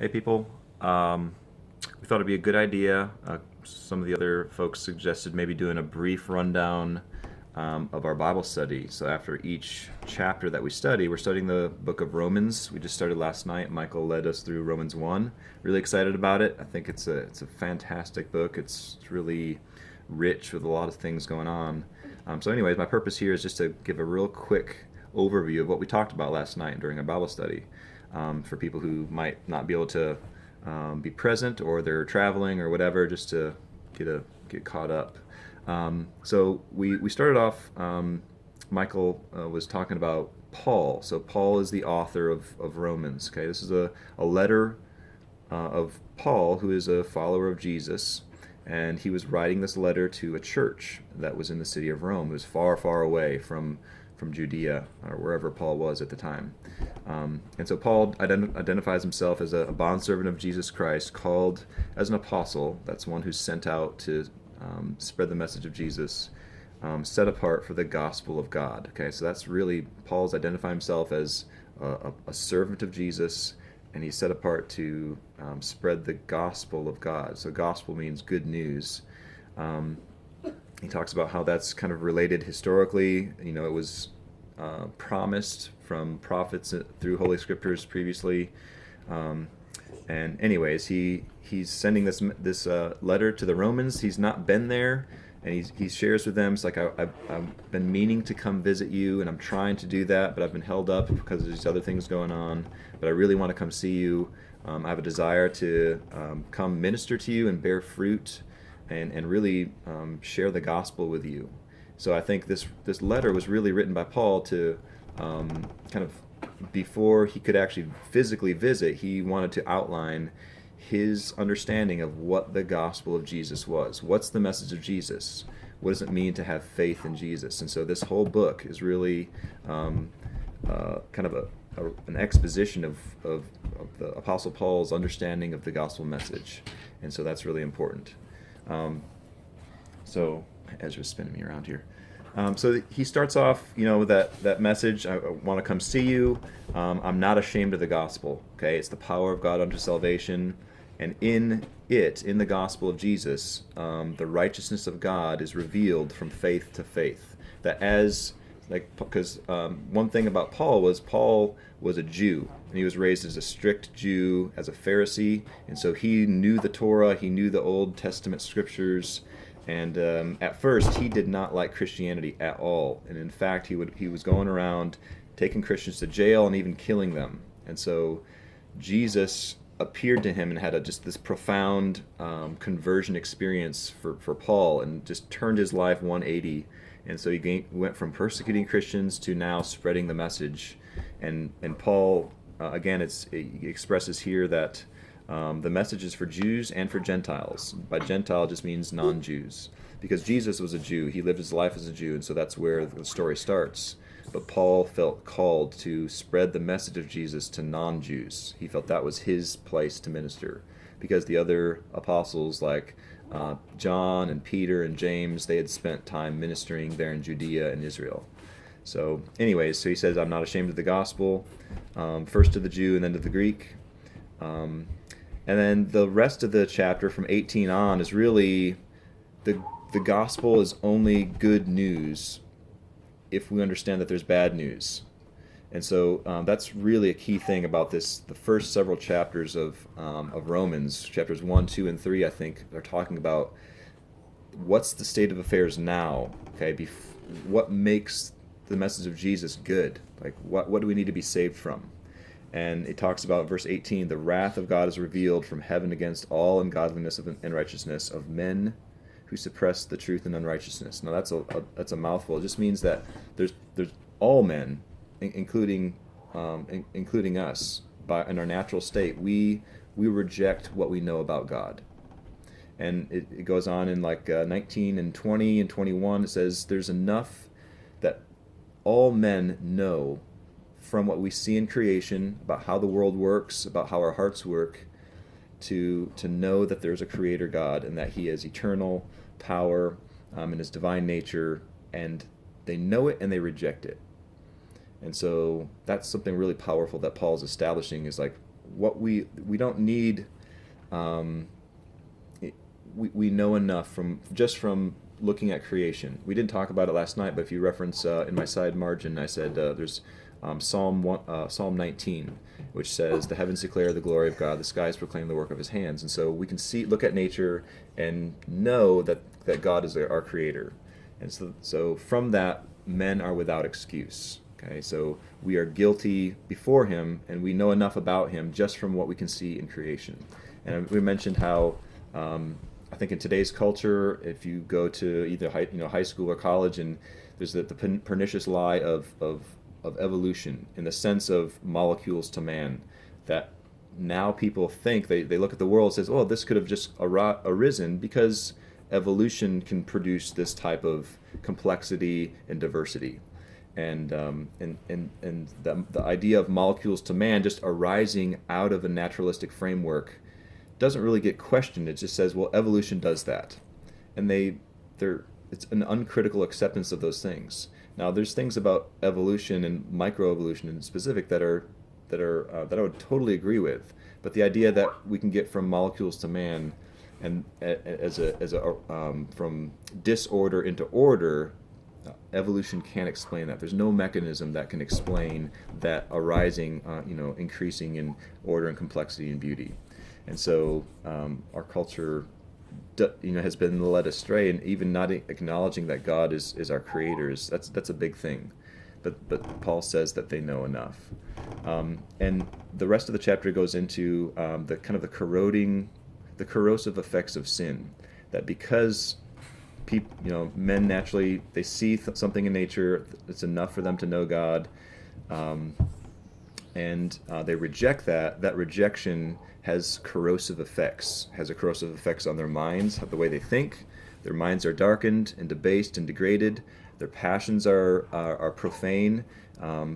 Hey, people. We thought it'd be a good idea. Some of the other folks suggested maybe doing a brief rundown of our Bible study. So, after each chapter that we study, we're studying the book of Romans. We just started last night. Michael led us through Romans 1. Really excited about it. I think it's a fantastic book. It's really rich with a lot of things going on. Anyways, my purpose here is just to give a real quick overview of what we talked about last night during a Bible study for people who might not be able to be present or they're traveling or whatever, just to get caught up. We started off. Michael was talking about Paul. So Paul is the author of Romans. Okay, this is a letter of Paul, who is a follower of Jesus, and he was writing this letter to a church that was in the city of Rome. It was far, far away from Judea or wherever Paul was at the time. And so Paul identifies himself as a bondservant of Jesus Christ, called as an apostle. That's one who's sent out to spread the message of Jesus, set apart for the gospel of God. Okay, so that's really Paul's identifying himself as a servant of Jesus, and he's set apart to spread the gospel of God. So gospel means good news. He talks about how that's kind of related historically. It was promised from prophets through Holy Scriptures previously. And anyways, he's sending this letter to the Romans. He's not been there, and he shares with them. It's like I've been meaning to come visit you, and I'm trying to do that, but I've been held up because of these other things going on. But I really want to come see you. I have a desire to come minister to you and bear fruit, and really share the gospel with you. So I think this letter was really written by Paul to kind of, before he could actually physically visit, he wanted to outline his understanding of what the gospel of Jesus was. What's the message of Jesus? What does it mean to have faith in Jesus? And so this whole book is really kind of an exposition of the Apostle Paul's understanding of the gospel message. And so that's really important. So Ezra's spinning me around here. So he starts off, with that message. I want to come see you. I'm not ashamed of the gospel. Okay, it's the power of God unto salvation, and in the gospel of Jesus, the righteousness of God is revealed from faith to faith. Because one thing about Paul was a Jew, and he was raised as a strict Jew, as a Pharisee, and so he knew the Torah, he knew the Old Testament scriptures. And at first, he did not like Christianity at all. And in fact, he was going around taking Christians to jail and even killing them. And so Jesus appeared to him and had just this profound conversion experience for Paul, and just turned his life 180. And so he went from persecuting Christians to now spreading the message. And Paul, again, he expresses here that the message is for Jews and for Gentiles. By Gentile just means non-Jews, because Jesus was a Jew. He lived his life as a Jew, and so that's where the story starts. But Paul felt called to spread the message of Jesus to non-Jews. He felt that was his place to minister, because the other apostles, like John and Peter and James, they had spent time ministering there in Judea and Israel. So anyways, he says, I'm not ashamed of the gospel, first to the Jew and then to the Greek. And then the rest of the chapter from 18 on is really the gospel is only good news if we understand that there's bad news. And so that's really a key thing about this. The first several chapters of Romans, chapters 1, 2, and 3, I think, are talking about what's the state of affairs now. Okay, what makes the message of Jesus good? Like, what do we need to be saved from? And it talks about, verse 18, the wrath of God is revealed from heaven against all ungodliness and unrighteousness of men who suppress the truth in unrighteousness. Now that's a mouthful. It just means that there's all men, including us, in our natural state. We reject what we know about God. And it goes on in 19 and 20 and 21. It says there's enough that all men know from what we see in creation, about how the world works, about how our hearts work, to know that there's a creator God, and that he has eternal power in his divine nature, and they know it and they reject it. And so that's something really powerful that Paul's establishing, is like, what we don't need. Um, we know enough from looking at creation. We didn't talk about it last night, but if you reference in my side margin, I said there's Psalm 19, which says, "The heavens declare the glory of God; the skies proclaim the work of His hands." And so we can look at nature, and know that God is our Creator. And so from that, men are without excuse. Okay, so we are guilty before Him, and we know enough about Him just from what we can see in creation. And we mentioned how. I think in today's culture, if you go to either high school or college, and there's the pernicious lie of evolution in the sense of molecules to man, that now people think they look at the world and says, oh, this could have just arisen because evolution can produce this type of complexity and diversity. And the idea of molecules to man just arising out of a naturalistic framework doesn't really get questioned. It just says, well, evolution does that, and it's an uncritical acceptance of those things. Now, there's things about evolution and microevolution in specific that I would totally agree with, but the idea that we can get from molecules to man, and from disorder into order, evolution can't explain that. There's no mechanism that can explain that arising, increasing in order and complexity and beauty. And so our culture, has been led astray, and even not acknowledging that God is our Creator. That's a big thing. But Paul says that they know enough. And the rest of the chapter goes into the corrosive effects of sin. That because men naturally, they see something in nature, it's enough for them to know God, and they reject that. That rejection has corrosive effects. Has a corrosive effects on their minds, the way they think. Their minds are darkened and debased and degraded. Their passions are profane.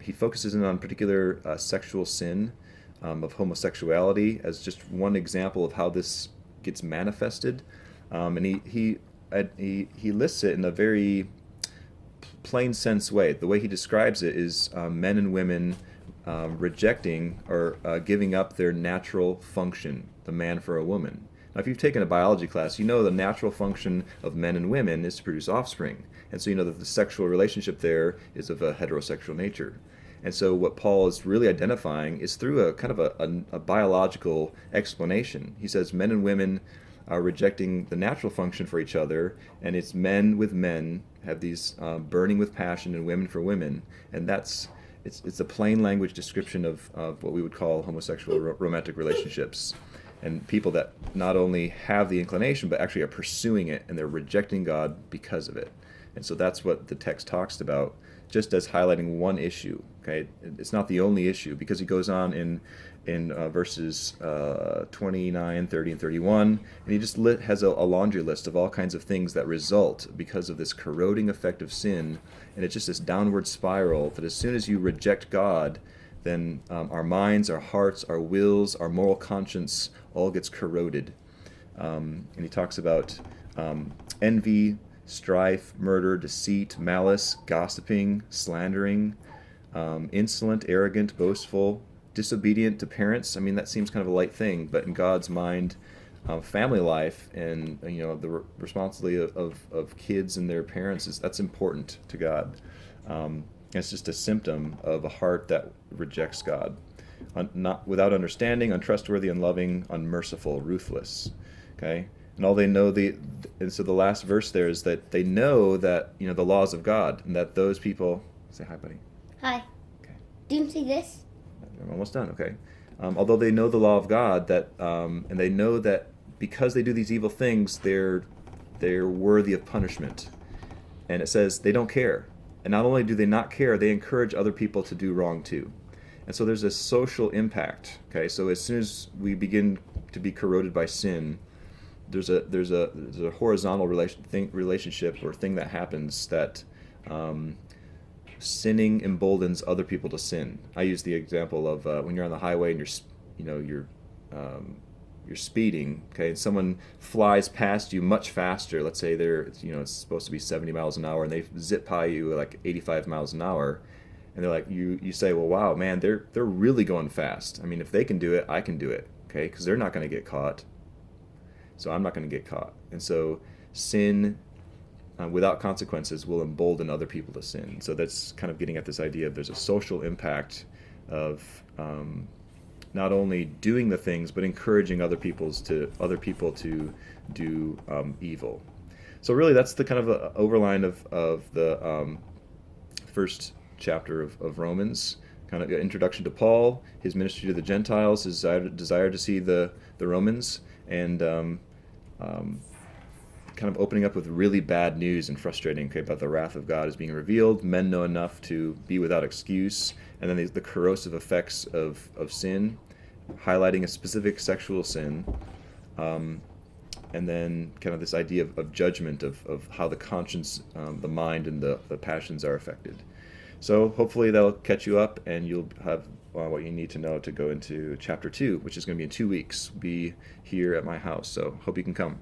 He focuses in on particular sexual sin of homosexuality as just one example of how this gets manifested, and he lists it in a very plain sense way. The way he describes it is men and women rejecting or giving up their natural function, the man for a woman. Now, if you've taken a biology class, you know the natural function of men and women is to produce offspring. And so you know that the sexual relationship there is of a heterosexual nature. And so what Paul is really identifying is through a kind of a biological explanation. He says men and women are rejecting the natural function for each other, and it's men with men have these burning with passion, and women for women. And it's a plain language description of what we would call homosexual romantic relationships, and people that not only have the inclination but actually are pursuing it, and they're rejecting God because of it. And so that's what the text talks about, just as highlighting one issue. Okay, it's not the only issue, because he goes on in verses 29, 30, and 31, and he just has a laundry list of all kinds of things that result because of this corroding effect of sin. And it's just this downward spiral that as soon as you reject God, then our minds, our hearts, our wills, our moral conscience all gets corroded. And he talks about envy, strife, murder, deceit, malice, gossiping, slandering, insolent, arrogant, boastful, disobedient to parents. I mean, that seems kind of a light thing, but in God's mind, family life and the responsibility of kids and their parents that's important to God. It's just a symptom of a heart that rejects God, not without understanding, untrustworthy, unloving, unmerciful, ruthless. Okay, and all they know and so the last verse there is that they know that the laws of God, and that those people. Say hi, buddy. Hi. Okay. Do you see this? I'm almost done. Okay. Although they know the law of God, and they know that because they do these evil things, they're worthy of punishment. And it says they don't care. And not only do they not care, they encourage other people to do wrong too. And so there's a social impact. Okay. So as soon as we begin to be corroded by sin, there's a horizontal relationship or thing that happens that. Sinning emboldens other people to sin. I use the example of when you're on the highway and you're speeding, okay, and someone flies past you much faster. Let's say it's supposed to be 70 miles an hour, and they zip by you like 85 miles an hour. And they're like, you say, well, wow, man, they're really going fast. I mean, if they can do it, I can do it, okay? Because they're not going to get caught, so I'm not going to get caught. And so sin without consequences will embolden other people to sin. So that's kind of getting at this idea of there's a social impact of not only doing the things, but encouraging other people to do evil. So really, that's the kind of overline of the first chapter of Romans. Kind of introduction to Paul, his ministry to the Gentiles, his desire to see the Romans, and kind of opening up with really bad news and frustrating, okay, about the wrath of God is being revealed. Men know enough to be without excuse, and then the corrosive effects of sin, highlighting a specific sexual sin, and then kind of this idea of judgment of how the conscience, the mind, and the passions are affected. So hopefully that'll catch you up, and you'll have what you need to know to go into chapter 2, which is going to be in 2 weeks. Be here at my house, so hope you can come.